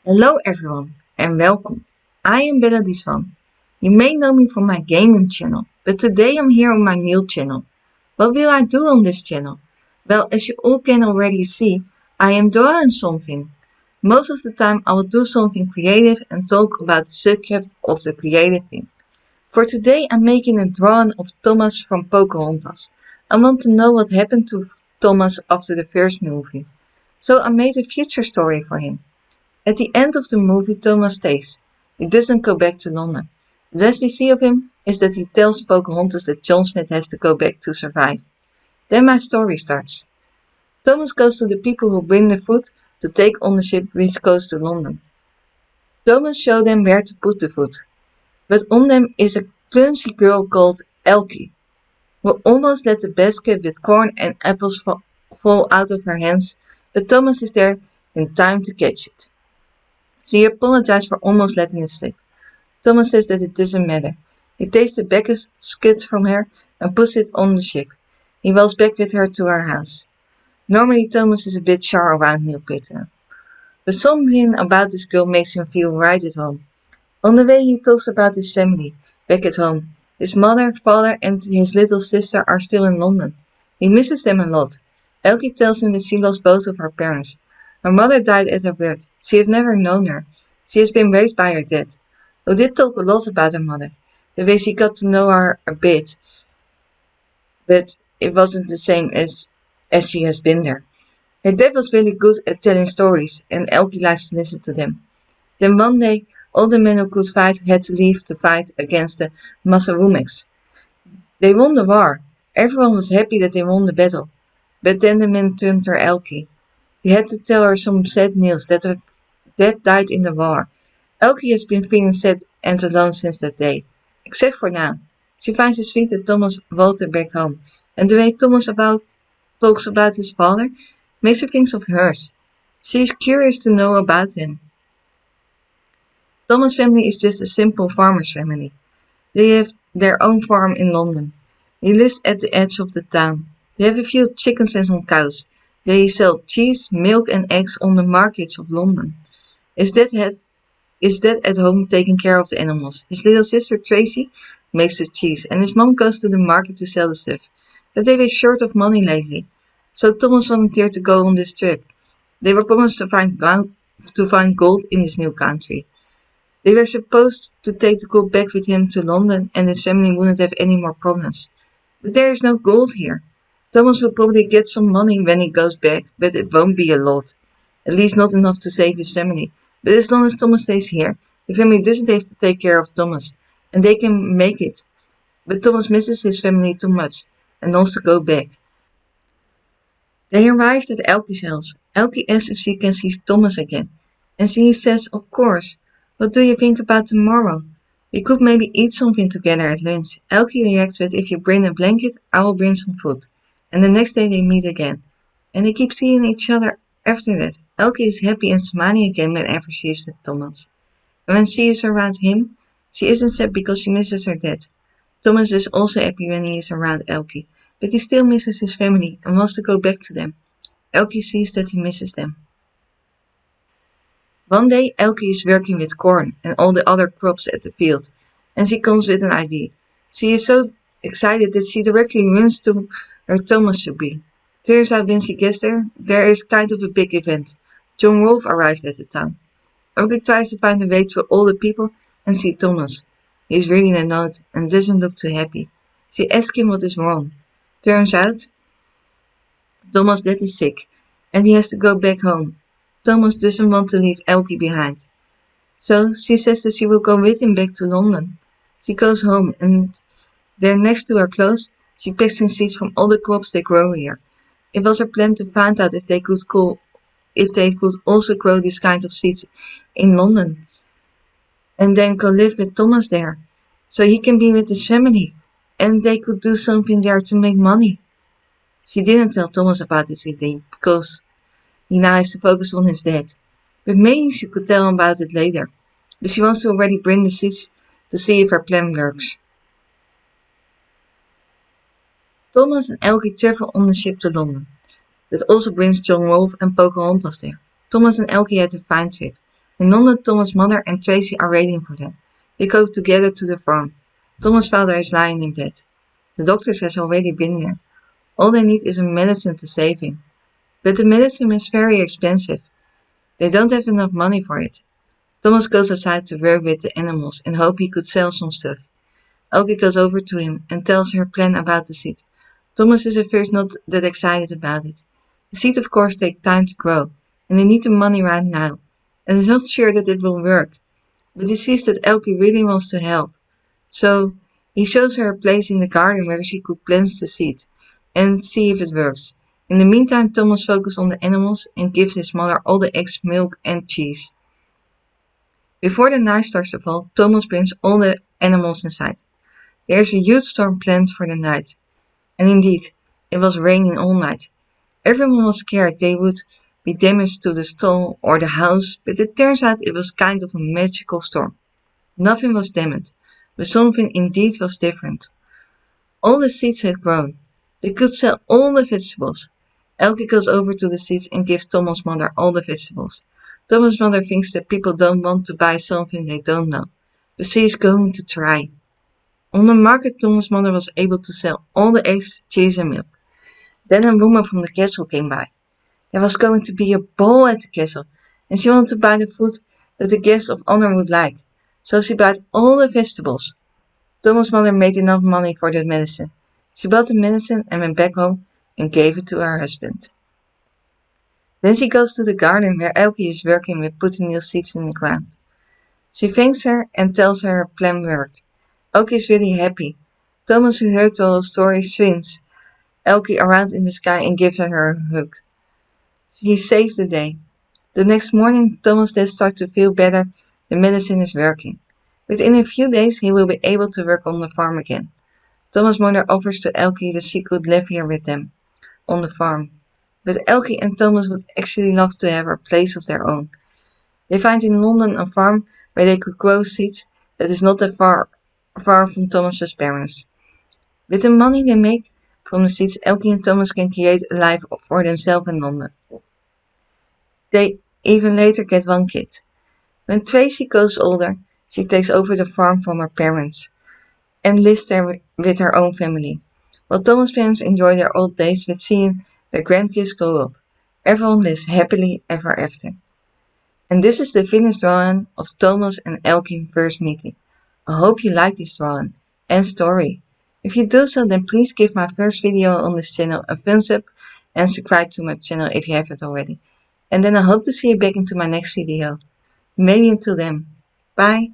Hello everyone and welcome. I am Bella Disvan. You may know me from my gaming channel, but today I'm here on my new channel. What will I do on this channel? Well, as you all can already see, I am drawing something. Most of the time I will do something creative and talk about the subject of the creative thing. For today I'm making a drawing of Thomas from Pocahontas. I want to know what happened to Thomas after the first movie. So I made a future story for him. At the end of the movie Thomas stays. He doesn't go back to London. The last we see of him is that he tells Pocahontas that John Smith has to go back to survive. Then my story starts. Thomas goes to the people who bring the food to take on the ship which goes to London. Thomas shows them where to put the food, but on them is a clumsy girl called Elkie, who almost let the basket with corn and apples fall out of her hands, but Thomas is there in time to catch it. She apologized for almost letting it slip. Thomas says that it doesn't matter. He takes the basket from her and puts it on the ship. He walks back with her to her house. Normally Thomas is a bit shy around Neil Peter, but something about this girl makes him feel right at home. On the way he talks about his family, back at home. His mother, father and his little sister are still in London. He misses them a lot. Elkie tells him that she lost both of her parents. Her mother died at her birth. She has never known her. She has been raised by her dad, who did talk a lot about her mother, the way she got to know her a bit, but it wasn't the same as she has been there. Her dad was really good at telling stories, and Elkie likes to listen to them. Then one day, all the men who could fight had to leave to fight against the Massaroonics. They won the war. Everyone was happy that they won the battle. But then the men turned to Elkie. He had to tell her some sad news that her dad died in the war. Elkie has been feeling sad and alone since that day, except for now. She finds it sweet that Thomas Walter back home, and the way Thomas talks about his father makes her think of hers. She is curious to know about him. Thomas' family is just a simple farmer's family. They have their own farm in London. He lives at the edge of the town. They have a few chickens and some cows. They sell cheese, milk and eggs on the markets of London. His dad at home taking care of the animals. His little sister Tracy makes the cheese and his mom goes to the market to sell the stuff. But they were short of money lately. So Thomas volunteered to go on this trip. They were promised to find gold in this new country. They were supposed to take the gold back with him to London and his family wouldn't have any more problems. But there is no gold here. Thomas will probably get some money when he goes back, but it won't be a lot. At least not enough to save his family. But as long as Thomas stays here, the family doesn't have to take care of Thomas, and they can make it. But Thomas misses his family too much and wants to go back. They arrived at Elkie's house. Elkie asks if she can see Thomas again, and she says, of course. What do you think about tomorrow? We could maybe eat something together at lunch. Elkie reacts with, if you bring a blanket, I will bring some food. And the next day they meet again. And they keep seeing each other after that. Elkie is happy and smiling again whenever she is with Thomas. And when she is around him, she isn't sad because she misses her dad. Thomas is also happy when he is around Elkie, but he still misses his family and wants to go back to them. Elkie sees that he misses them. One day Elkie is working with corn and all the other crops at the field, and she comes with an idea. She is so excited that she directly runs to where Thomas should be. Turns out when she gets there is kind of a big event. John Rolfe arrives at the town. Elkie tries to find a way through all the people and see Thomas. He is reading a note and doesn't look too happy. She asks him what is wrong. Turns out Thomas' dad is sick and he has to go back home. Thomas doesn't want to leave Elkie behind. So she says that she will go with him back to London. She goes home and there next to her clothes she picks some seeds from all the crops they grow here. It was her plan to find out if they could also grow this kind of seeds in London and then go live with Thomas there, so he can be with his family and they could do something there to make money. She didn't tell Thomas about this idea because he now has to focus on his dad. But maybe she could tell him about it later. But she wants to already bring the seeds to see if her plan works. Thomas and Elkie travel on the ship to London. That also brings John Rolfe and Pocahontas there. Thomas and Elkie had a fine trip. In London, Thomas' mother and Tracy are waiting for them. They go together to the farm. Thomas' father is lying in bed. The doctors has already been there. All they need is a medicine to save him. But the medicine is very expensive. They don't have enough money for it. Thomas goes outside to work with the animals and hope he could sell some stuff. Elke goes over to him and tells her plan about the seed. Thomas is at first not that excited about it. The seed of course takes time to grow, and they need the money right now, and is not sure that it will work. But he sees that Elke really wants to help. So he shows her a place in the garden where she could plant the seed and see if it works. In the meantime, Thomas focuses on the animals and gives his mother all the eggs, milk and cheese. Before the night starts to fall, Thomas brings all the animals inside. There is a huge storm planned for the night. And indeed, it was raining all night. Everyone was scared they would be damaged to the stall or the house, but it turns out it was kind of a magical storm. Nothing was damaged, but something indeed was different. All the seeds had grown. They could sell all the vegetables. Elke goes over to the seeds and gives Thomas' mother all the vegetables. Thomas' mother thinks that people don't want to buy something they don't know, but she is going to try. On the market, Thomas' mother was able to sell all the eggs, cheese and milk. Then a woman from the castle came by. There was going to be a ball at the castle, and she wanted to buy the food that the guests of honor would like. So she bought all the vegetables. Thomas' mother made enough money for the medicine. She bought the medicine and went back home and gave it to her husband. Then she goes to the garden where Elke is working with putting new seeds in the ground. She thanks her and tells her her plan worked. Elke is really happy. Thomas, who heard the whole story, swings Elke around in the sky and gives her a hug. He saved the day. The next morning, Thomas did start to feel better. The medicine is working. Within a few days, he will be able to work on the farm again. Thomas' mother offers to Elke that she could live here with them on the farm. But Elke and Thomas would actually love to have a place of their own. They find in London a farm where they could grow seeds that is not that far from Thomas's parents. With the money they make from the seeds, Elke and Thomas can create a life for themselves in London. They even later get one kid. When Tracy grows older, she takes over the farm from her parents and lives there with her own family. While Thomas' parents enjoy their old days with seeing their grandkids grow up. Everyone lives happily ever after. And this is the finished drawing of Thomas and Elke's first meeting. I hope you like this drawing and story. If you do so, then please give my first video on this channel a thumbs up and subscribe to my channel if you haven't already. And then I hope to see you back into my next video. Maybe until then. Bye.